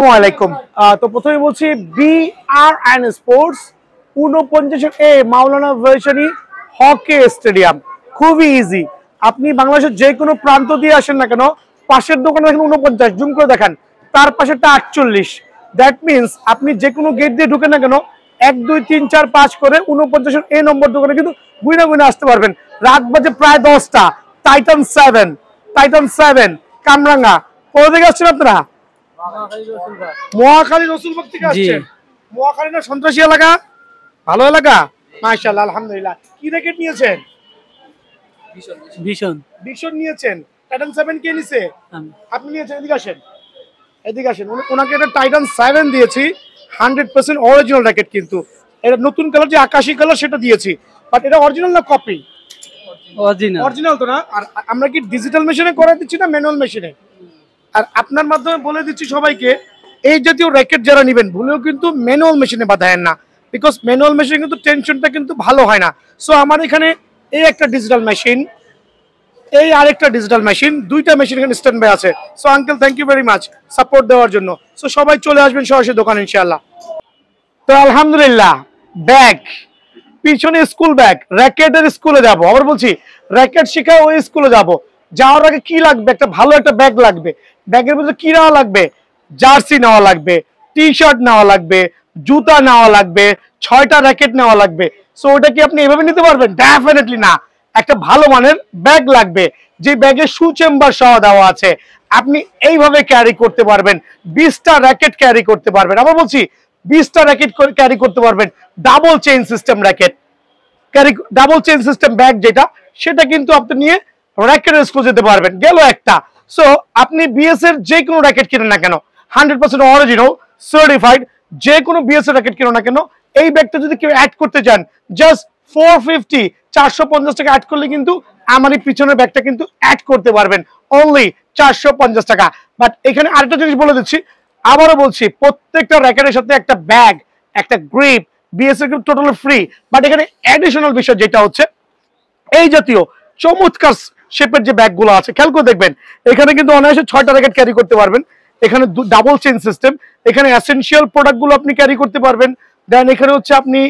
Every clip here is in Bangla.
আসসালামাইকুম। তো প্রথমে বলছি BRN স্পোর্টস 49 মাওলানা ভার্সিটি হকি স্টেডিয়াম খুবই ইজি। আপনি বাংলাদেশের যে কোনো প্রান্ত দিয়ে আসেন না কেন, পাশের দোকানে দেখেন 49, জুম করে দেখেন, তার পাশেরটা 48। দ্যাট মিনস আপনি যে কোনো গেট দিয়ে ঢুকেন না কেন, 1 2 3 4 5 করে 49 নম্বর দোকানে কিন্তু গুইনা গুইনা আসতে পারবেন। রাত বাজে প্রায় 10টা। টাইটান 7 কামরাঙ্গা কোথা থেকে আসছেন আপনারা? মহাখালী রসুলবাগ থেকে আসছেন। মহাখালী না সন্ত্রাসী এলাকা? ভালো এলাকা, মাশাআল্লাহ, আলহামদুলিল্লাহ। কি র্যাকেট নিয়েছেন? ভীষণ নিয়েছেন। টাইটান 7 কে নিছে? আপনি নিয়েছেন। এদিকে আসেন। ওনাকে একটা টাইটান 7 দিয়েছি, 100% অরিজিনাল র্যাকেট। কিন্তু এটা নতুন কালার, যে আকাশী কালার, সেটা দিয়েছি। বাট এটা অরিজিনাল না কপি? অরিজিনাল তো না। আর আমরা কি ডিজিটাল মেশিনে করে দিচ্ছি না ম্যানুয়াল মেশিনে? আর আপনার মাধ্যমে বলে দিচ্ছি সবাইকে, এই জাতীয় র্যাকেট যারা নেবেন ভুলেও কিন্তু ম্যানুয়াল মেশিনে বাঁধায়েন না, বিকজ ম্যানুয়াল মেশিনে কিন্তু টেনশনটা কিন্তু ভালো হয় না। সো আমার এখানে এই একটা ডিজিটাল মেশিন, এই আরেকটা ডিজিটাল মেশিন, দুইটা মেশিন এখানে স্ট্যান্ড বাই আছে। So uncle, thank you very much support দেওয়ার জন্য। সো সবাই চলে আসবেন সরাসরি দোকানে ইনশাআল্লাহ। তো আলহামদুলিল্লাহ, ব্যাগ পিছনে স্কুল ব্যাগ, র্যাকেটের স্কুলে যাব। আবার বলছি, র্যাকেট শেখা ওই স্কুলে যাব। যাওয়ার আগে কি লাগবে? একটা ভালো একটা ব্যাগ লাগবে। ব্যাগের মধ্যে কি নেওয়া লাগবে? জার্সি নেওয়া লাগবে, টি শার্ট নেওয়া লাগবে, জুতা নেওয়া লাগবে, 6টা র্যাকেট নেওয়া লাগবে। সো ওটা কি আপনি এভাবে নিতে পারবেন? ডেফিনেটলি না। একটা ভালো মানের ব্যাগ লাগবে, যে ব্যাগে শু চেম্বার সহ দেওয়া আছে। আপনি এইভাবে ক্যারি করতে পারবেন, 20টা র্যাকেট ক্যারি করতে পারবেন। আবার বলছি, 20টা র্যাকেট ক্যারি করতে পারবেন। Double chain system racket carry, double chain system bag যেটা, সেটা কিন্তু আপনি নিয়ে র্যাকেটের স্কুল যেতে পারবেন। গেল একটা। সো আপনি বিএস এর যে কোনো র্যাকেট কিনেন না কেন, 100% অরিজিনাল সার্টিফাইড, যে কোনো বিএস এর র্যাকেট কিনো না কেন, এই ব্যাগটা যদি কেউ অ্যাড করতে চান, জাস্ট 450 টাকা অ্যাড করলে কিন্তু আমার এই পিছনের ব্যাগটা কিন্তু অ্যাড করতে পারবেন, অনলি 450 টাকা। বাট এখানে আরেকটা জিনিস বলে দিচ্ছি, আবারও বলছি, প্রত্যেকটা র্যাকেটের সাথে একটা ব্যাগ, একটা গ্রিপ, বিএস এর কিন্তু টোটালি ফ্রি। বাট এখানে অ্যাডিশনাল বিষয় যেটা হচ্ছে, এই জাতীয় চমৎকার শেপের যে ব্যাগগুলো আছে, খেয়াল করে দেখবেন, এখানে কিন্তু অনায়াসে 6টা র্যাকেট ক্যারি করতে পারবেন। এখানে ডাবল চেইন সিস্টেম, এখানে এসেনশিয়াল প্রোডাক্টগুলো আপনি ক্যারি করতে পারবেন। দেন এখানে হচ্ছে আপনি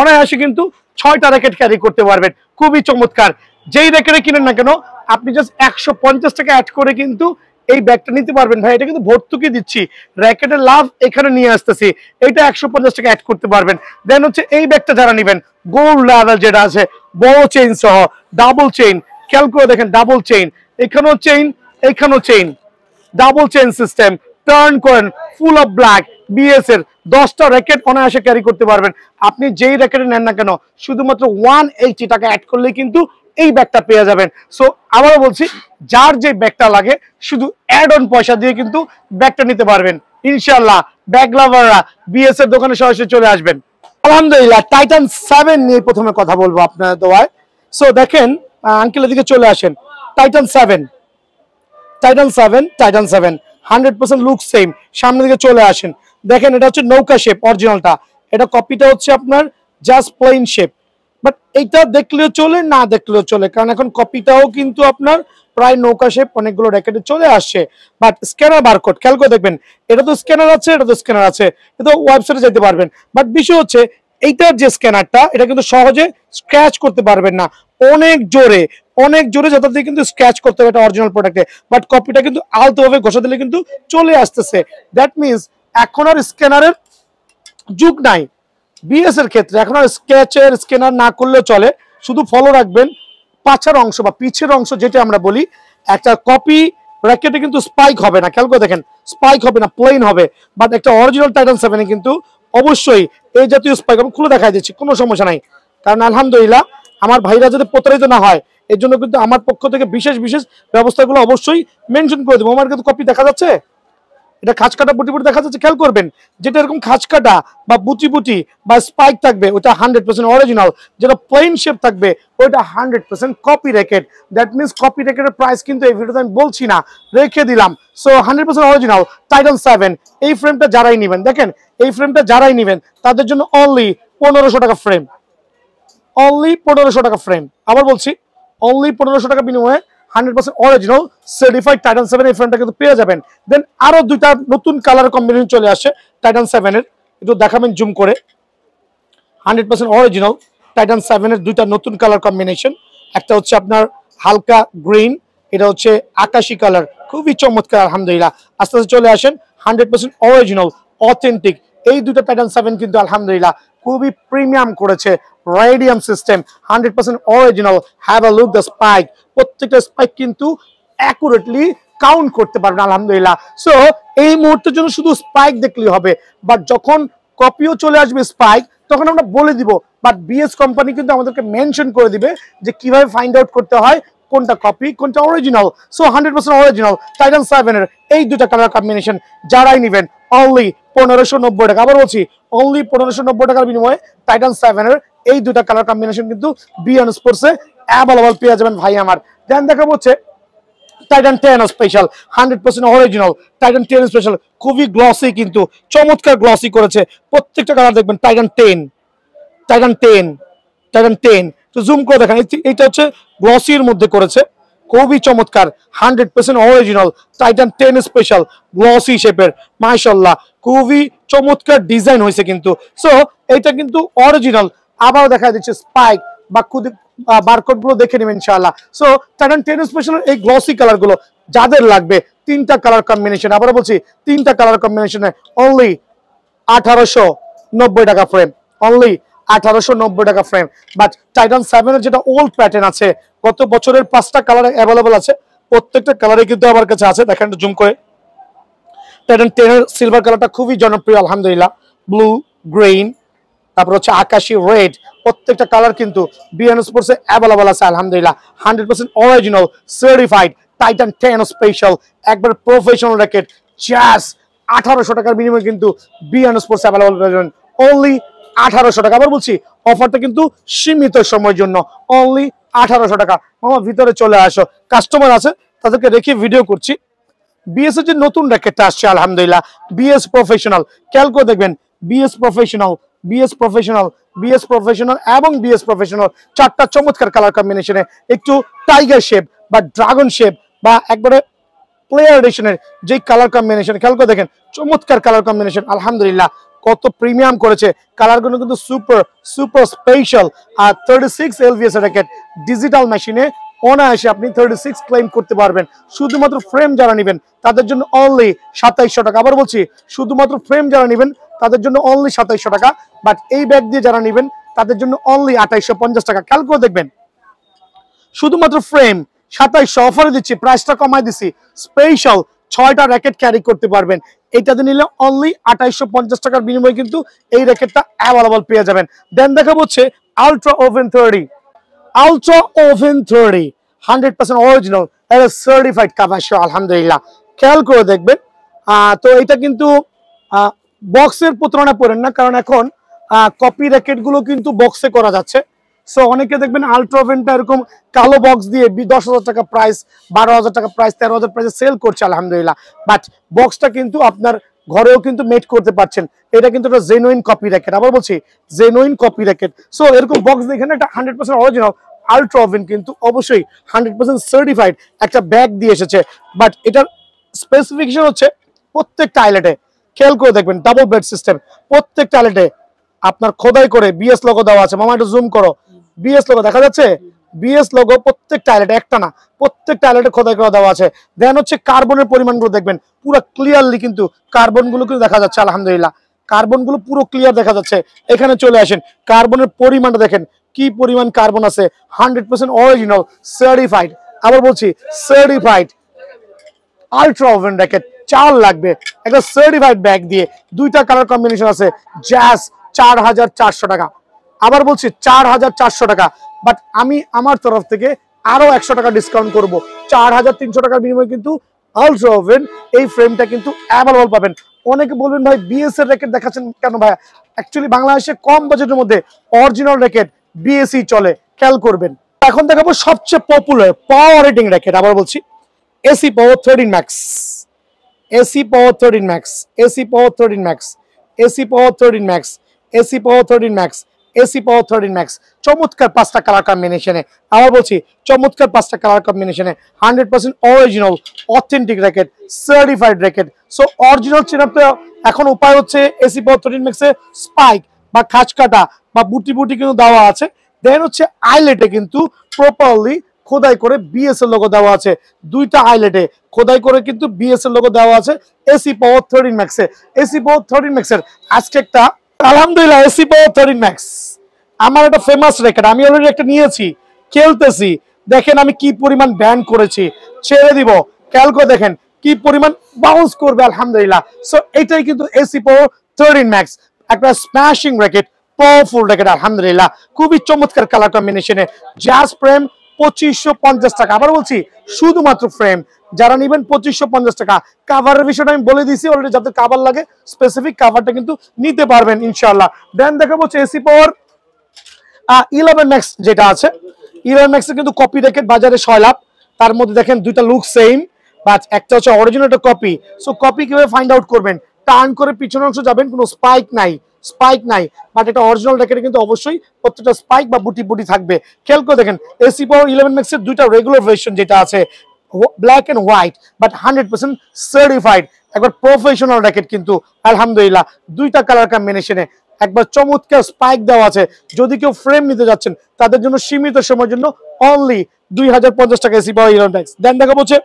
অনায়াসে কিন্তু 6টা র্যাকেট ক্যারি করতে পারবেন। খুবই চমৎকার। যেই র্যাকেটে কিনেন না কেন, আপনি জাস্ট 150 টাকা অ্যাড করে কিন্তু এই ব্যাগটা নিতে পারবেন। ভাই, এটা কিন্তু ভর্তুকি দিচ্ছি, র্যাকেটের লাভ এখানে নিয়ে আসতেছি। এটা 150 টাকা অ্যাড করতে পারবেন। দেন হচ্ছে এই ব্যাগটা যারা নেবেন, গোল্ড লেভেল যেটা আছে, বড় চেইন সহ, ডাবল চেইন, খেয়াল করে দেখেন, ডাবল চেইন, এখানেও চেইন, এখানেও chain, double chain system, turn করেন, ফুল অফ ব্ল্যাক, বিএস এর 10টা র্যাকেট অনায়াসে ক্যারি করতে পারবেন। আপনি যেই র্যাকেটে নেন না কেন, শুধুমাত্র 180 টাকা অ্যাড করলেই কিন্তু এই ব্যাগটা পেয়ে যাবেন। সো আবারও বলছি, যার যে ব্যাগটা লাগে, শুধু অ্যাড অন পয়সা দিয়ে কিন্তু ব্যাগটা নিতে পারবেন ইনশাআল্লাহ। ব্যাগ লাভাররা বিএস এর দোকানে সরাসরি চলে আসবেন। আলহামদুলিল্লাহ, টাইটান 7 নিয়ে প্রথমে কথা বলবো আপনাদের দোয়ায়। সো দেখেন, আঙ্কেল এদিকে চলে আসেন। Titan 7 100% look same. সামনের দিকে চলে আসেন। দেখেন, এটা হচ্ছে নৌকা শেপ অরিজিনালটা, এটা কপিটা হচ্ছে আপনার জাস্ট প্লেন শেপ। বাট এইটা দেখলেও চলে, না দেখলেও চলে, কারণ এখন কপিটাও কিন্তু আপনার প্রায় নৌকা শেপ অনেকগুলো র্যাকেটে চলে আসছে। বাট স্ক্যানার বারকোড খেয়াল করে দেখবেন, এটা তো স্ক্যানার আছে, এটা তো স্ক্যানার আছে, এটা ওয়েবসাইটে যেতে পারবেন। বাট বিষয় হচ্ছে, এইটার যে স্ক্যানারটা, এটা কিন্তু সহজে স্ক্র্যাচ করতে পারবেন না, অনেক জোরে যাতে দিয়ে কিন্তু স্ক্র্যাচ করতে হবে এটা অরিজিনাল প্রোডাক্টে। বাট কপিটা কিন্তু আলতোভাবে ঘষা দিলে কিন্তু চলে আসতেছে। দ্যাট মিনস এখন আর স্ক্যানারের যুগ নাই বিএস এর ক্ষেত্রে। এখন আর স্কেচের স্ক্যানার না করলেও চলে, শুধু ফলো রাখবেন পাছার অংশ বা পিছের অংশ যেটা আমরা বলি। একটা কপি র্যাকেটে কিন্তু স্পাইক হবে না, খেয়াল করে দেখেন, স্পাইক হবে না, প্লেন হবে। বাট একটা অরিজিনাল টাইটান 7 এ কিন্তু অবশ্যই এই জাতীয় স্পাইক। আমি খুলে দেখাই দিচ্ছি, কোনো সমস্যা নাই। কারণ আলহামদুলিল্লাহ, আমার ভাইরা যাতে প্রতারিত না হয়, এর জন্য কিন্তু আমার পক্ষ থেকে বিশেষ ব্যবস্থাগুলো অবশ্যই মেনশন করে দেবো। আমার কিন্তু কপি দেখা যাচ্ছে, এটা খাঁচ কাটা বুটি বুটি দেখা যাচ্ছে, খেয়াল করবেন। যেটা এরকম খাঁচ কাটা বা বুটি বুটি বা স্পাইক থাকবে, ওটা 100% অরিজিনাল। যেটা প্লেন শেপ থাকবে, ওইটা 100% copy racket. That means copy র্যাকেটের প্রাইস কিন্তু এই ভিডিওতে আমি বলছি না, রেখে দিলাম। So 100% original Titan 7। এই ফ্রেমটা যারাই নেবেন, দেখেন, এই ফ্রেমটা যারাই নেবেন তাদের জন্য অনলি 1500 টাকা ফ্রেম, অনলি 1500 টাকা ফ্রেম। আবার বলছি, অনলি 1500 টাকা বিনিময়ে 100% অরিজিনাল সার্টিফাইড টাইটান 7 এই ফ্রেমটা কিন্তু পেয়ে যাবেন। দেন আরো দুইটা নতুন কালার কম্বিনেশন চলে আসে টাইটান 7 এর, একটু দেখাবেন জুম করে। 100% অরিজিনাল টাইটান 7 এর দুইটা নতুন কালার কম্বিনেশন, একটা হচ্ছে আপনার হালকা গ্রিন, এটা হচ্ছে আকাশি কালার, খুবই চমৎকার আলহামদুলিল্লাহ। আস্তে আস্তে চলে আসেন 100% অরিজিনাল অথেন্টিক এই দুটো টাইটান 7 কিন্তু আলহামদুলিল্লাহ খুবই প্রিমিয়াম করেছে, radium system 100% original. Have a look the spike, প্রত্যেকটা স্পাইক কিন্তু অ্যাকুরেটলি কাউন্ট করতে পারবেন আলহামদুলিল্লাহ। সো এই মুহূর্তের জন্য শুধু স্পাইক দেখলেই হবে, বাট যখন কপিও চলে আসবে স্পাইক তখন আমরা বলে দিব, বাট বিএস কোম্পানি কিন্তু আমাদেরকে মেনশন করে দিবে যে কিভাবে ফাইন্ড আউট করতে হয় কোনটা কপি কোনটা অরিজিনাল। সো 100% অরিজিনাল টাইটান 7 এর এই দুটা কালার কম্বিনেশন যারাই নেবেন অনলি 1590 টাকা, আবার বলছি অনলি 1590 টাকার বিনিময়ে টাইটান 7 এর এই দুটা কালার কম্বিনেশন কিন্তু বিএন স্পোর্টসে অ্যাভেলেবল পেয়ে যাবেন ভাই আমার। দেন দেখা হচ্ছে Titan 10 special 100% original Titan 10 special, খুবই গ্লসি কিন্তু চমৎকার গ্লসি করেছে প্রত্যেকটা কালার দেখবেন। টাইটান 10 টাইটান 10 টাইটান 10 তো জুম করে দেখেন, এইটা হচ্ছে গ্লসির মধ্যে করেছে, খুবই চমৎকার 100% অরিজিনাল টাইটান 10 স্পেশাল গ্লসি শেপের, মাশাআল্লাহ খুবই চমৎকার ডিজাইন হয়েছে কিন্তু। সো এটা কিন্তু অরিজিনাল। আবার দেখা দিচ্ছে স্পাইক বা বারকোড গুলো দেখে নেবেন ইনশাআল্লাহ। সো টাইটান 10 স্পেশাল এই গ্লসি কালার গুলো যাদের লাগবে, তিনটা কালার কম্বিনেশন, আবার বলছি তিনটা কালার কম্বিনেশনে অনলি 1890 টাকা ফ্রেম, অনলি 1890 টাকা ফ্রেম। বাট টাইটান 7 এর যেটা ওল্ড প্যাটার্ন আছে, গত বছরের 5টা কালার অ্যাভেলেবল আছে, প্রত্যেকটা কালারে কিন্তু আমার কাছে আছে, দেখেন জুম করে। টাইটান 10 এর সিলভার কালারটা খুবই জনপ্রিয় আলহামদুলিল্লাহ, ব্লু, গ্রিন, তারপর হচ্ছে আকাশি, রেড, প্রত্যেকটা কালার কিন্তু বিএন স্পোর্টসে অ্যাভেলেবল আছে আলহামদুলিল্লাহ। 100% অরিজিনাল সার্টিফাইড টাইটান 10 স্পেশাল, একবার প্রফেশনাল র্যাকেট জাস্ট 1800 টাকার বিনিময়ে কিন্তু বিএন স্পোর্টস অ্যাভেলেবল পাবেন অনলি 1800 টাকা। আবার বলছি অফারটা কিন্তু সীমিত সময়ের জন্য, অনলি 1800 টাকা। মামা ভিতরে চলে আসো, কাস্টমার আছে তাদেরকে রেখে ভিডিও করছি। বিএস এর যে নতুন র্যাকেটটা আসছে আলহামদুলিল্লাহ বিএস প্রফেশনাল, খেয়াল করে দেখবেন BS professional, BS professional, BS professional এবং বিএস প্রফেশনাল, চারটা চমৎকার কালার কম্বিনেশনে, একটু টাইগার শেপ বা ড্রাগন শেপ বা একবারে প্লেয়ার এডিশনের যে কালার কম্বিনেশন, খেয়াল করে দেখেন চমৎকার কালার কম্বিনেশন আলহামদুলিল্লাহ, কত প্রিমিয়াম করেছে কালারগুলো কিন্তু সুপার সুপার স্পেশাল। আর 36 এলভিএস র্যাকেট ডিজিটাল মেশিনে অনায়াসে আপনি 36 ক্লেম করতে পারবেন। শুধুমাত্র ফ্রেম যারা নেবেন তাদের জন্য অনলি 2700 টাকা। আবার বলছি শুধুমাত্র ফ্রেম যারা নেবেন তাদের জন্য অনলি 2700 টাকা, বাট এই ব্যাগ দিয়ে যারা নেবেন তাদের জন্য অনলি 2850 টাকা। খেয়াল করে দেখবেন শুধুমাত্র ফ্রেম 2700 অফারে দিচ্ছি, প্রাইসটা কমাই দিচ্ছি, স্পেশাল 6টা র্যাকেট ক্যারি করতে পারবেন। এইটাতে নিলে অনলি 2850 টাকার বিনিময়ে কিন্তু এই র্যাকেটটা অ্যাভেলেবল পেয়ে যাবেন। দেন দেখা হচ্ছে ultra oven 30, ultra oven 30 100% original, এটা সার্টিফাইড কাভাশো আলহামদুলিল্লাহ। খেয়াল করে দেখবেন তো এটা কিন্তু বক্সের প্রতারণা পড়েন না, কারণ এখন কপি র্যাকেট গুলো কিন্তু বক্সে করা যাচ্ছে। সো অনেকে দেখবেন আলট্রা ওভেনটা এরকম কালো বক্স দিয়ে 10,000 টাকা প্রাইস, 12,000 টাকা প্রাইস, 13,000 প্রাইসে সেল করছে আলহামদুলিল্লাহ, বাট বক্সটা কিন্তু আপনার ঘরেও কিন্তু মেড করতে পারছেন। এটা কিন্তু একটা জেনুইন কপি র্যাকেট, আবার বলছি জেনুইন কপি র্যাকেট। সো এরকম বক্স দেখেন, এটা 100% অরিজিনাল আলট্রা ওভেন কিন্তু অবশ্যই 100% সার্টিফাইড একটা ব্যাগ দিয়ে এসেছে। বাট এটার স্পেসিফিকেশন হচ্ছে প্রত্যেকটা আইলেটে, খেয়াল করে দেখবেন ডাবল বেড সিস্টেম, প্রত্যেকটা আইলেটে আপনার খোদাই করে বিএস লোগো দেওয়া আছে। মামা একটু জুম করো, বিএস লোগো দেখা যাচ্ছে, বিএস লোগো প্রত্যেকটা আইলেটে, একটা না প্রত্যেকটা আইলেটে খোদাই করে দেওয়া আছে। দেন হচ্ছে কার্বনের পরিমাণগুলো দেখবেন পুরো ক্লিয়ারলি কিন্তু কার্বন গুলো কিন্তু দেখা যাচ্ছে আলহামদুলিল্লাহ, কার্বন গুলো পুরো ক্লিয়ার দেখা যাচ্ছে। এখানে চলে আসেন, কার্বনের পরিমাণটা দেখেন কি পরিমাণ কার্বন আছে, 100% অরিজিনাল সার্টিফাইড। আবার বলছি সার্টিফাইড আলট্রা ওভেন র্যাকেট, চার লাগবে একটা সার্টিফাইড ব্যাগ দিয়ে, দুইটা কালার কম্বিনেশন আছে, জাস্ট 4400 টাকা। আবার বলছি 4400 টাকা, বাট আমি আমার তরফ থেকে আরো 100 টাকা ডিসকাউন্ট করব, 4300 টাকার বিনিময়ে কিন্তু আলট্রা ওভেন এই ফ্রেমটা কিন্তু অ্যাভেলেবল পাবেন। অনেকে বলবেন ভাই বিএস এর র্যাকেট দেখাচ্ছেন কেন ভাই, অ্যাকচুয়ালি বাংলাদেশে কম বাজেটের মধ্যে অরিজিনাল র্যাকেট বিএসই চলে, খেয়াল করবেন। এখন দেখাবো সবচেয়ে পপুলার পাওয়ার রেটিং র্যাকেট, আবার বলছি এসি পাওয়ার 13 ম্যাক্স, এসি পাওয়ার 13 ম্যাক্স, এসি পাওয়ার 13 ম্যাক্স, এসি পাওয়ার 13 ম্যাক্স, এসি পাওয়ার 13 ম্যাক্স, এসি পাওয়ার 13 ম্যাক্স, চমৎকার 5টা কালার কম্বিনেশনে। আবার বলছি চমৎকার 5টা কালার কম্বিনেশনে, 100% original authentic racket, certified racket. So original চেনার এখন উপায় হচ্ছে এসি পাওয়ার 13 ম্যাক্সে স্পাইক বা খাঁচ কাটা বা বুটি বুটি কিন্তু দেওয়া আছে। দেন হচ্ছে আইলেটে কিন্তু প্রপারলি খোদাই করে বিএসএল লোগো দেওয়া আছে, দুইটা আইলেটে খোদাই করে কিন্তু বিএসএল লোগো দেওয়া আছে এসি পাওয়ার 13 ম্যাক্সে। এসি পাওয়ার 13 ম্যাক্সের আজকে একটা আলহামদুলিল্লাহ এসি পাওয়ার 13 ম্যাক্স আমার একটা ফেমাস র্যাকেট, আমি অলরেডি একটা নিয়েছি, খেলতেছি, দেখেন আমি কি পরিমাণ ব্যান করেছি, ছেড়ে দিব, খেয়াল করে দেখেন কি পরিমাণ বাউন্স করবে আলহামদুলিল্লাহ। সো এটাই কিন্তু এসি পাওয়ার 13 ম্যাক্স, একটা স্ম্যাশিং র্যাকেট, পাওয়ারফুল র্যাকেট আলহামদুলিল্লাহ, খুবই চমৎকার কালার কম্বিনেশনে। জাস্ট ফ্রেম 2550 টাকা, আবার বলছি শুধুমাত্র ফ্রেম, যারা নেবেন 2550 টাকা। কাভারের বিষয়টা আমি বলে দিয়েছি অলরেডি, যাদের কাভার লাগে স্পেসিফিক কাভারটা কিন্তু নিতে পারবেন ইনশাআল্লাহ। দেন দেখাবো এসি পাওয়ার 11 ম্যাক্স যেটা আছে, 11 ম্যাক্সের কিন্তু কপি র্যাকেট বাজারে 6 লাখ, তার মধ্যে দেখেন দুইটা লুক সেম, বাট একটা হচ্ছে অরিজিনাল, একটা কপি। সো কপি কিভাবে ফাইন্ড আউট করবেন, টার্ন করে পিছনের অংশ যাবেন, কোনো স্পাইক নাই, স্পাইক নাই, বাট এটা অরিজিনাল র্যাকেটে কিন্তু অবশ্যই প্রত্যেকটা স্পাইক বা বুটি বুটি থাকবে। খেয়াল করে দেখেন এসি পাওয়ার 11 ম্যাক্সের দুইটা রেগুলার ভার্সন যেটা আছে black and white, but 100% certified, একবার প্রফেশনাল র্যাকেট কিন্তু আলহামদুলিল্লাহ, দুইটা কালার কম্বিনেশনে, একবার চমৎকার স্পাইক দেওয়া আছে। যদি কেউ ফ্রেম নিতে যাচ্ছেন তাদের জন্য সীমিত সময়ের জন্য অনলি 2050 টাকা এসি পাওয়ার 11 ম্যাক্স। দেন দেখা বলছে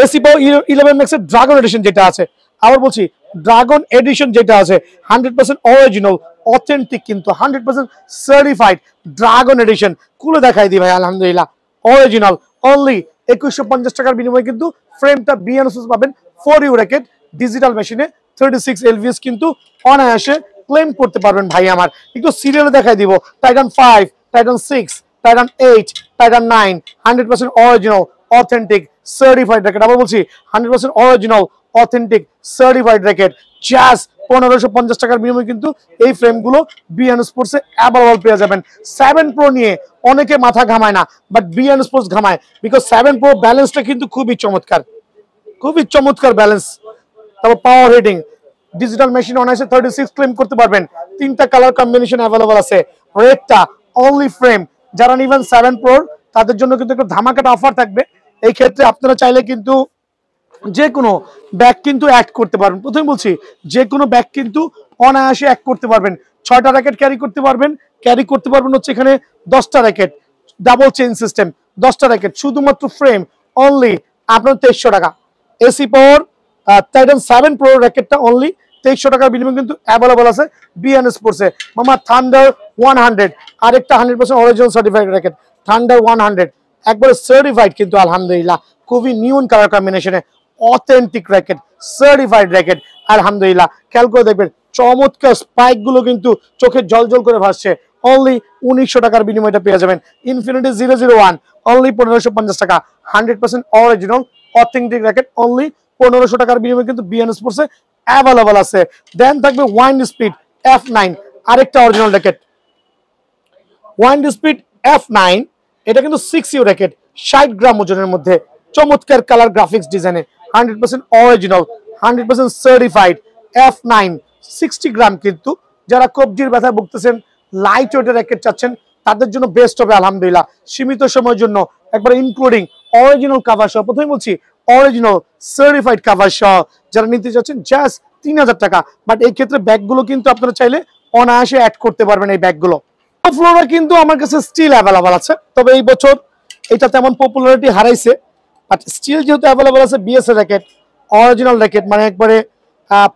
এসি পাওয়ার 11 ম্যাক্সের ড্রাগন এডিশন যেটা আছে, আবার বলছি ড্রাগন এডিশন যেটা আছে 100% অরিজিনাল অথেন্টিক কিন্তু 100% সার্টিফাইড ড্রাগন এডিশন, খুলে দেখাই দিই ভাই আলহামদুলিল্লাহ, অরিজিনাল অনলি 2150 টাকার বিনিময়ে কিন্তু ফ্রেমটা বিএনএস পাবেন 4U র্যাকেট ডিজিটাল মেশিনে 36 এলভিএস কিন্তু অনায়াসে ক্লেম করতে পারবেন ভাই আমার। একটু সিরিয়ালে দেখাই দিব, Titan 5, Titan 6, Titan 8, Titan 9, 100% original authentic certified racket. আবার বলছি 100% original authentic certified racket, just 1550 টাকার বিনিময়ে কিন্তু এই ফ্রেমগুলো বিএন স্পোর্টসে অ্যাভেলেবল পেয়ে যাবেন। 7 প্রো নিয়ে অনেকে মাথা ঘামায় না, বাট বিএন স্পোর্টস ঘামায়, বিকজ 7 প্রো ব্যালেন্সটা কিন্তু খুবই চমৎকার, খুবই চমৎকার ব্যালেন্স। তারপর পাওয়ার রেটিং, ডিজিটাল মেশিন অনায়াসে 36 ক্লেম করতে পারবেন, তিনটা কালার কম্বিনেশন অ্যাভেলেবল আছে, রেটটা অনলি ফ্রেম। যারা নিবেন 7 প্রো তাদের জন্য কিন্তু একটা ধামাকাটা অফার থাকবে। এই ক্ষেত্রে আপনারা চাইলে কিন্তু যে কোনো ব্যাগ কিন্তু অ্যাড করতে পারবেন। প্রথমে বলছি যে কোনো ব্যাগ কিন্তু অনায়াসে অ্যাড করতে পারবেন, 6টা র্যাকেট ক্যারি করতে পারবেন, ক্যারি করতে পারবেন হচ্ছে এখানে 10টা র্যাকেট, ডাবল চেইন সিস্টেম, 10টা র্যাকেট, শুধুমাত্র ফ্রেম অনলি আপনার 2300 টাকা। এসি পাওয়ার টাইটান 7 প্রো র্যাকেটটা অনলি 2300 টাকার বিনিময়ে কিন্তু অ্যাভেলেবল আছে বিএন স্পোর্টসে। মামা থান্ডার 100 আরেকটা 100% অরিজিনাল সার্টিফাইড র্যাকেট, থান্ডার 100 একবারে সার্টিফাইড কিন্তু আলহামদুলিল্লাহ, খুবই নিউন কালার কম্বিনেশনে অথেন্টিক র্যাকেট, সার্টিফাইড র্যাকেট আলহামদুলিল্লাহ। খেয়াল করে দেখবেন চমৎকার স্পাইক গুলো কিন্তু চোখে জলজল করে ভাসছে, অনলি 1900 টাকার বিনিময়টা পেয়ে যাবেন। ইনফিনিটি 001 অনলি 1550 টাকা, 100% অরিজিনাল অথেন্টিক র্যাকেট অনলি 1500 টাকার বিনিময়ে কিন্তু বিএন স্পোর্টসে অ্যাভেলেবল আছে। দেন থাকবে ওয়াইন্ড স্পিড F9 আরেকটা original racket, wind speed F9 এটা কিন্তু 6U র্যাকেট, 60 গ্রাম ওজনের মধ্যে, চমৎকার কালার গ্রাফিক্স ডিজাইনে, 100% অরিজিনাল 100% সার্টিফাইড F9 60 গ্রাম কিন্তু। যারা কবজির ব্যথায় ভুগতেছেন, লাইট ওয়েটের র্যাকেট চাচ্ছেন, তাদের জন্য বেস্ট হবে আলহামদুলিল্লাহ, সীমিত সময়ের জন্য একবার ইনক্লুডিং অরিজিনাল কাভার সহ। প্রথমে বলছি অরিজিনাল সার্টিফাইড কাভার সহ যারা নিতে চাচ্ছেন জাস্ট 3000 টাকা। বাট এই ক্ষেত্রে ব্যাগগুলো কিন্তু আপনারা চাইলে অনায়াসে অ্যাড করতে পারবেন এই ব্যাগগুলো। ফ্লোরা কিন্তু আমার কাছে স্টিল অ্যাভেলেবল আছে, তবে এই বছর এটা তেমন পপুলারিটি হারাইছে, বাট স্টিল যেহেতু অ্যাভেলেবল আছে বিএস র্যাকেট, অরিজিনাল র্যাকেট, মানে একবারে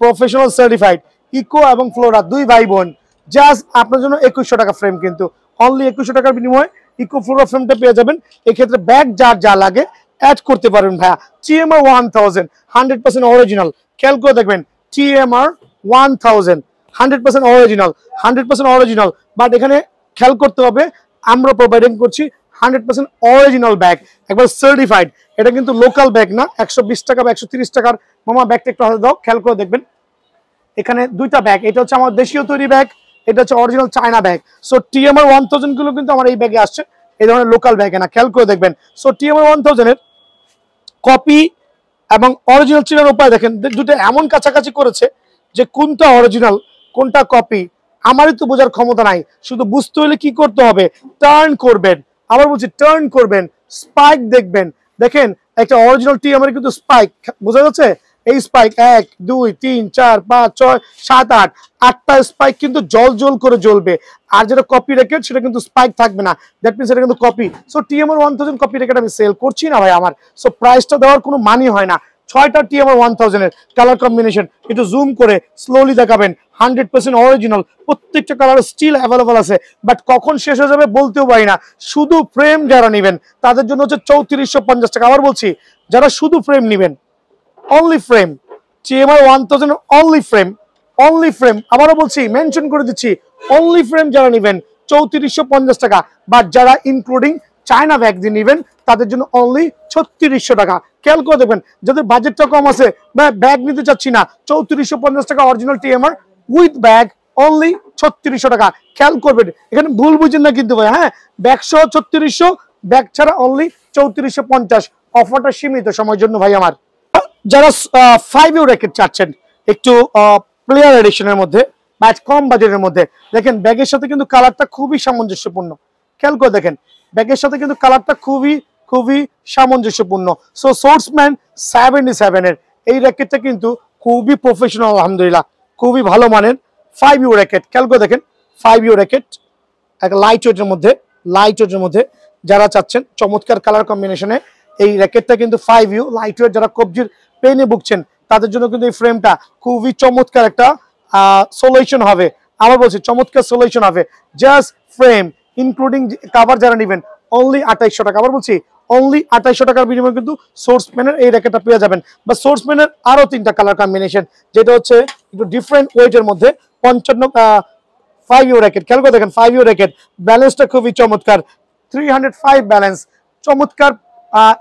প্রফেশনাল সার্টিফাইড, ইকো এবং ফ্লোরা দুই ভাই বোন, জাস্ট আপনার জন্য 2100 টাকা ফ্রেম কিন্তু অনলি 2100 টাকার বিনিময়ে ইকো ফ্লোরা ফ্রেমটা পেয়ে যাবেন। এক্ষেত্রে ব্যাগ যার যা লাগে অ্যাড করতে পারবেন ভাইয়া। TMR 1000 100% অরিজিনাল, খেয়াল করে দেখবেন TMR 1000 100% অরিজিনাল, 100% অরিজিনাল, বাট এখানে খেয়াল করতে হবে আমরা প্রোভাইডিং করছি 100% অরিজিনাল ব্যাগ, একবার সার্টিফাইড। এটা কিন্তু লোকাল ব্যাগ না 120 টাকা বা 130 টাকার। মামা ব্যাগটা একটু হাতে দাও, খেয়াল করে দেখবেন এখানে দুইটা ব্যাগ, এটা হচ্ছে আমার দেশীয় তৈরি ব্যাগ, এটা হচ্ছে original China bag. So TMR 1000 গুলো কিন্তু আমার এই ব্যাগে আসছে, এই ধরনের লোকাল ব্যাগে না, খেয়াল করে দেখবেন। সো TMR 1000 এর কপি এবং অরিজিনাল চেনার উপায় দেখেন, দুটো এমন কাছাকাছি করেছে যে কোনটা অরিজিনাল কোনটা কপি আমারই তো বোঝার ক্ষমতা নাই, শুধু বুঝতে হলে কি করতে হবে, টার্ন করবেন, আবার বলছি টার্ন করবেন, স্পাইক দেখবেন। দেখেন একটা অরিজিনাল টিএমআর কিন্তু স্পাইক বোঝা যাচ্ছে, এই স্পাইক 1 2 3 4 5 6 7 8 8টা স্পাইক কিন্তু জল জল করে জ্বলবে। আর যেটা কপি রেকেট সেটা কিন্তু স্পাইক থাকবে না, দ্যাট মিনস এটা কিন্তু copy. So TMR 1000 copy Reckitt আমি সেল করছি না ভাই আমার, সো প্রাইসটা দেওয়ার কোনো মানি হয় না। 6টা টিএমআর 1000 এর কালার কম্বিনেশন একটু জুম করে স্লোলি দেখাবেন, 100% অরিজিনাল, প্রত্যেকটা কালার স্টিল অ্যাভেলেবল আছে, বাট কখন শেষ হয়ে যাবে বলতেও পারি না। শুধু ফ্রেম যারা নেবেন তাদের জন্য হচ্ছে 3450 টাকা। আবার বলছি যারা শুধু ফ্রেম নেবেন, only frame, TMR 1000 only frame, only frame, আবারও বলছি মেনশন করে দিচ্ছি, অনলি ফ্রেম যারা নেবেন 3450 টাকা, বাট যারা ইনক্লুডিং চায়না ব্যাগ দিয়ে নেবেন তাদের জন্য অনলি 3600 টাকা। খেয়াল করে দেখবেন যাদের বাজেটটা কম আছে, ব্যাগ নিতে চাচ্ছি না, 3450 টাকা original TMR with bag only 3600 টাকা। খেয়াল করবেন এখানে ভুল বুঝেন না কিন্তু ভাই, হ্যাঁ ব্যাগ সহ 3600, ব্যাগ ছাড়া অনলি 3450। অফারটা সীমিত সময়ের জন্য ভাই আমার। যারা 5U র্যাকেট চাচ্ছেন একটু প্লেয়ার এডিশনের মধ্যে বা কম বাজেটের মধ্যে, দেখেন ব্যাগের সাথে কিন্তু কালারটা খুবই সামঞ্জস্যপূর্ণ। খেয়াল করে দেখেন ব্যাগের সাথে কিন্তু কালারটা খুবই খুবই সামঞ্জস্যপূর্ণ। সো সোর্সম্যান 77 এর এই র্যাকেটটা কিন্তু খুবই প্রফেশনাল, আলহামদুলিল্লাহ খুবই ভালো মানের 5U র্যাকেট। খেয়াল করে দেখেন 5U র্যাকেট একটা লাইট ওয়েটের মধ্যে, লাইট ওয়েটের মধ্যে যারা চাচ্ছেন চমৎকার কালার কম্বিনেশনে এই র্যাকেটটা কিন্তু 5U লাইট ওয়েট, যারা কবজির পেনে ভুগছেন তাদের জন্য কিন্তু এই ফ্রেমটা খুবই চমৎকার একটা সলিউশন হবে। আবার বলছি চমৎকার সলিউশন হবে। জাস্ট ফ্রেম ইনক্লুডিং কভার যারা নেবেন অনলি 2800 টাকা। আবার বলছি অনলি 2800 টাকার বিনিময়ে কিন্তু সোর্সম্যানের এই র্যাকেটটা পেয়ে যাবেন। বা সোর্সম্যানের আরো 3টা কালার কম্বিনেশন, যেটা হচ্ছে একটু ডিফারেন্ট ওয়েটের মধ্যে 5U র্যাকেট। খেয়াল করে দেখেন 5U র্যাকেট ব্যালেন্সটা খুবই চমৎকার, 305 ব্যালেন্স, চমৎকার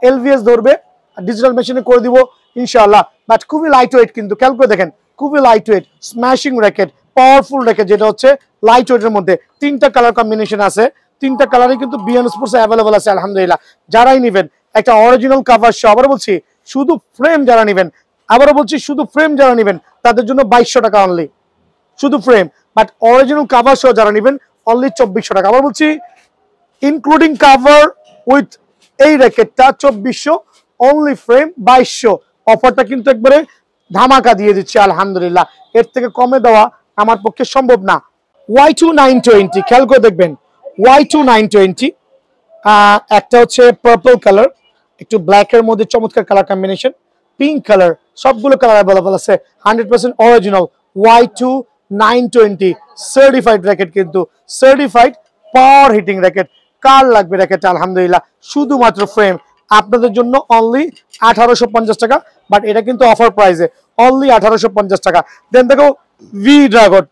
এলভিএস ধরবে, ডিজিটাল মেশিনে করে দিব ইনশাআল্লাহ। বাট খুবই লাইট ওয়েট কিন্তু, খেয়াল করে দেখেন খুবই light weight, smashing racket, powerful racket, যেটা হচ্ছে লাইট ওয়েটের মধ্যে 3টা কালার কম্বিনেশন আছে, 3টা কালারই কিন্তু বিএন স্পোর্টসে অ্যাভেলেবল আছে আলহামদুলিল্লাহ। যারাই নেবেন একটা অরিজিনাল কাভার সহ, আবারও বলছি শুধু ফ্রেম যারা নেবেন, আবারও বলছি শুধু ফ্রেম যারা নেবেন তাদের জন্য 2200 টাকা অনলি, শুধু ফ্রেম। বাট অরিজিনাল কাভার সহ যারা নেবেন অনলি 2400 টাকা। আবার বলছি ইনক্লুডিং কাভার উইথ এই র্যাকেটটা 2400, অনলি ফ্রেম 2200। অফারটা কিন্তু একবারে ধামাকা দিয়ে দিচ্ছে আলহামদুলিল্লাহ, এর থেকে কমে দেওয়া আমার পক্ষে সম্ভব না। Y2 920 খেয়াল করে দেখবেন, Y2 920 একটা হচ্ছে পার্পল কালার, একটু ব্ল্যাকের মধ্যে চমৎকার কালার কম্বিনেশন, পিঙ্ক কালার, সবগুলো কালার অ্যাভেলেবল আছে, 100% অরিজিনাল Y2 920 সার্টিফাইড র্যাকেট, কিন্তু সার্টিফাইড পাওয়ার হিটিং র্যাকেট। কার লাগবে র্যাকেট আলহামদুলিল্লাহ, শুধুমাত্র ফ্রেম আপনাদের জন্য অনলি 1850 টাকা, বাট এটা কিন্তু অফার প্রাইসে অনলি 1850 টাকা। দেন দেখো ভি ড্রাগন,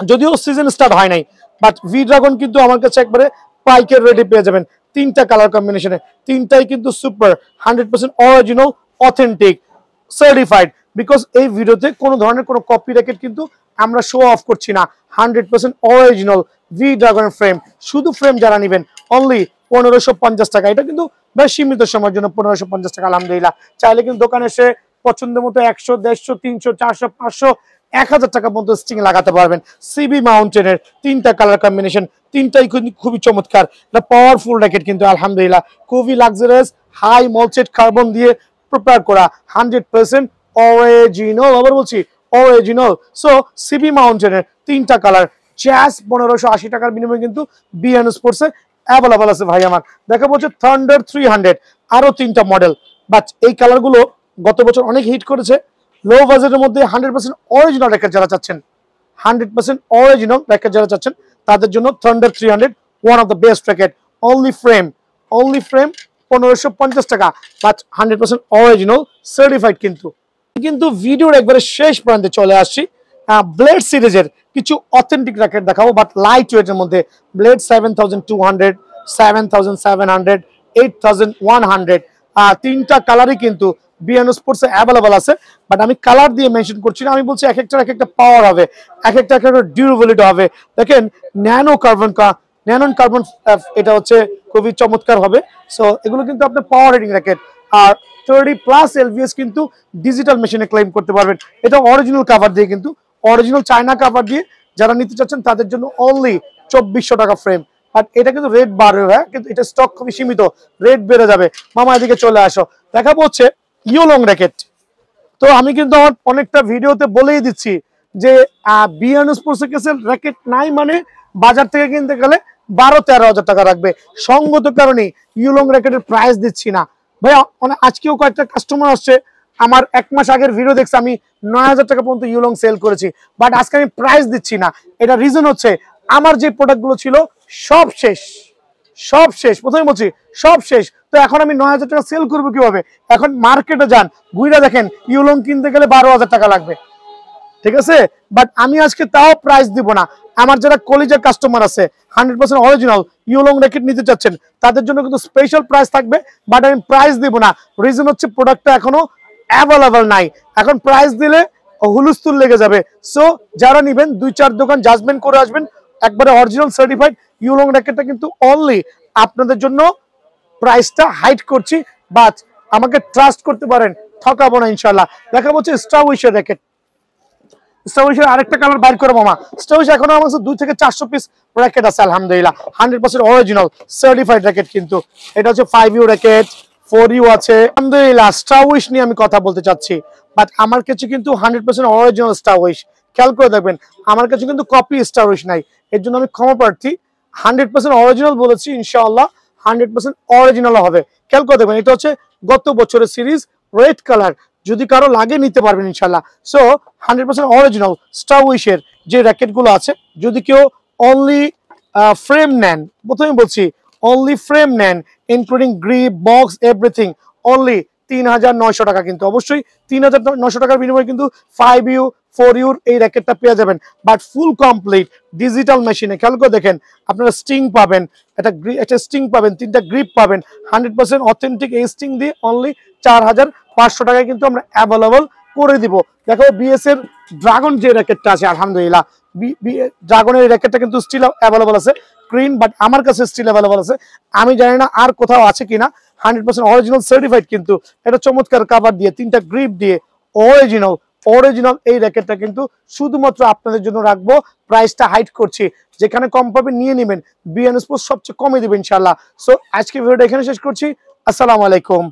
যদিও সিজন স্টার্ট হয় নাই, বাট ভি ড্রাগন কিন্তু আমার কাছে একবারে পাইকের রেডি পেয়ে যাবেন, 3টা কালার কম্বিনেশনে, 3টাই কিন্তু super 100% original authentic certified. Because এই ভিডিওতে কোনো ধরনের কোনো কপি র্যাকেট কিন্তু আমরা শো অফ করছি না, 100% অরিজিনাল ভি ড্রাগন ফ্রেম। শুধু ফ্রেম যারা নেবেন অনলি 1550 টাকা, এটা কিন্তু বেশ সীমিত সময়ের জন্য 1550 টাকা আলহামদুলিল্লাহ। চাইলে কিন্তু দোকানে এসে পছন্দ মতো 100 150 300 400 500 1000 টাকা পর্যন্ত স্টিং লাগাতে পারবেন। সিবি মাউন্টেনের 3টা কালার কম্বিনেশন, 3টাই খুবই চমৎকার, এটা পাওয়ারফুল র্যাকেট কিন্তু আলহামদুলিল্লাহ, খুবই লাক্সারিয়াস হাই মলসেট কার্বন দিয়ে প্রিপেয়ার করা, 100% অরিজিনাল। আবার বলছি অরিজিনাল। সো সিবি মাউন্টেনের 3টা কালার জাস্ট 1580 টাকার বিনিময়ে কিন্তু বিএন স্পোর্টসে অ্যাভেলেবল আছে ভাই আমার। দেখা বলছে থান্ডার 300, আরো 3টা মডেল, বাট এই কালারগুলো গত বছর অনেক হিট করেছে। লো বাজেটের মধ্যে 100% অরিজিনাল র্যাকেট যারা চাচ্ছেন, 100% অরিজিনাল র্যাকেট যারা চাচ্ছেন তাদের জন্য thunder 300 one of the best racket. Only frame 1550 টাকা, বাট 100% অরিজিনাল সার্টিফাইড। কিন্তু ভিডিওর একবারে শেষ প্রান্তে চলে আসছি। ব্লেড সিরিজের কিছু অথেন্টিক র্যাকেট দেখাবো, বাট লাইট ওয়েটের মধ্যে। ব্লেড 7200, 7700, 8100, 3টা কালারই কিন্তু বিএন স্পোর্টসে অ্যাভেলেবল আছে, বাট আমি কালার দিয়ে মেনশন করছি না, আমি বলছি এক একটা পাওয়ার হবে, এক একটা ডিউরেবিলিটি হবে। দেখেন ন্যানো কার্বন, এটা হচ্ছে খুবই চমৎকার হবে। সো এগুলো কিন্তু আপনার পাওয়ার হিটিং র্যাকেট, আর 30+ এলভিএস কিন্তু ডিজিটাল মেশিনে ক্লেম করতে পারবেন। এটা অরিজিনাল কাভার দিয়ে, কিন্তু অরিজিনাল চায়না কাভার দিয়ে যারা নিতে চাচ্ছেন তাদের জন্য অনলি 2400 টাকা ফ্রেম। বাট এটা কিন্তু রেট বাড়বে ভাই, কিন্তু এটা স্টক খুবই সীমিত, রেট বেড়ে যাবে। মামা এদিকে চলে আসো, দেখাবো হচ্ছে ইয়োলং র্যাকেট। তো আমি কিন্তু আমার অনেকটা ভিডিওতে বলেই দিচ্ছি যে বিয়ান স্পোর্টস কেসের র্যাকেট নাই মানে বাজার থেকে কিনতে গেলে 12-13 হাজার টাকা রাখবে। সঙ্গত কারণে ইয়োলং র্যাকেটের প্রাইস দিচ্ছি না ভাই। আজকেও কয়েকটা কাস্টমার আসছে, আমার 1 মাস আগের ভিডিও দেখছে আমি 9000 টাকা পর্যন্ত ইয়োলং সেল করেছি, বাট আজকে আমি প্রাইস দিচ্ছি না। এটা রিজন হচ্ছে আমার যে প্রোডাক্টগুলো ছিল সব শেষ, সব শেষ, প্রথমে বলছি সব শেষ। তো এখন আমি 9000 টাকা সেল করবো কিভাবে? এখন মার্কেটে যান, ঘুরে দেখেন ইয়োলং কিনতে গেলে 12,000 টাকা লাগবে, ঠিক আছে? বাট আমি আজকে তাও প্রাইস দিব না। আমার যারা কলিজার কাস্টমার আছে 100% অরিজিনাল ইয়োলং র্যাকেট নিতে চাচ্ছেন তাদের জন্য কিন্তু স্পেশাল প্রাইস থাকবে, বাট আমি প্রাইস দিব না। রিজন হচ্ছে প্রোডাক্টটা এখনো অ্যাভেলেবল নাই, এখন প্রাইস দিলে হুলস্থুল লেগে যাবে। সো যারা নিবেন 2-4 দোকান জাজমেন্ট করে আসবেন, একবারে অরিজিনাল সার্টিফাইড ইয়োলং র্যাকেটটা কিন্তু অনলি আপনাদের জন্য প্রাইসটা হাইড করছি, বাট আমাকে ট্রাস্ট করতে পারেন, ঠকাবো না ইনশাআল্লাহ। দেখা হচ্ছে স্টার উইশের র্যাকেট। স্টার উইশের আরেকটা কালার বাইর করে মামা। স্টার উইশ এখনো আমার কাছে 2 থেকে 400 পিস র্যাকেট আছে আলহামদুলিল্লাহ, 100% অরিজিনাল সার্টিফাইড র্যাকেট। কিন্তু এটা হচ্ছে 5U র্যাকেট, 4U আছে আলহামদুলিল্লাহ। স্টার উইশ নিয়ে আমি কথা বলতে চাচ্ছি, বাট আমার কাছে কিন্তু 100% অরিজিনাল স্টার উইশ। খেয়াল করে দেখবেন আমার কাছে কিন্তু কপি স্টার উইশ নাই, এর জন্য আমি ক্ষমা প্রার্থী। 100% অরিজিনাল বলেছি, ইনশাআল্লাহ 100% অরিজিনাল হবে। খেয়াল করে দেখবেন এটা হচ্ছে গত বছরের সিরিজ, রেড কালার, যদি কারো লাগে নিতে পারবেন ইনশাআল্লাহ। সো 100% অরিজিনাল স্টার উইশের যে র্যাকেটগুলো আছে, যদি কেউ অনলি ফ্রেম নেন, প্রথমে বলছি অনলি ফ্রেম নেন including grip box everything, only 3900 টাকা। কিন্তু অবশ্যই 3900 টাকার বিনিময়ে কিন্তু 5U 4U এই র্যাকেটটা পেয়ে যাবেন, বাট ফুল কমপ্লিট ডিজিটাল মেশিনে। খেয়াল করে দেখেন আপনারা স্টিং পাবেন, একটা স্টিং পাবেন, 3টা গ্রিপ পাবেন, 100% অথেন্টিক এই স্টিং দিয়ে অনলি 4500 টাকায় কিন্তু আমরা অ্যাভেলেবল করে দিব। দেখো বিএস এর ড্রাগন যে র্যাকেটটা আছে আলহামদুলিল্লাহ, ড্রাগনের র্যাকেটটা কিন্তু স্টিল অ্যাভেলেবল আছে গ্রিন, বাট আমার কাছে স্টিল অ্যাভেলেবল আছে, আমি জানি না আর কোথাও আছে কিনা। 100% অরিজিনাল সার্টিফাইড, কিন্তু এটা চমৎকার কাভার দিয়ে 3টা গ্রিপ দিয়ে অরিজিনাল অরিজিনাল এই র্যাকেটটা কিন্তু শুধুমাত্র আপনাদের জন্য রাখবো। প্রাইসটা হাইড করছি, যেখানে কম পাবেন নিয়ে নেবেন, বিএন স্পোর্টস সবচেয়ে কমে দিবেন ইনশাআল্লাহ। সো আজকে ভিডিওটা এখানে শেষ করছি, আসসালামু আলাইকুম।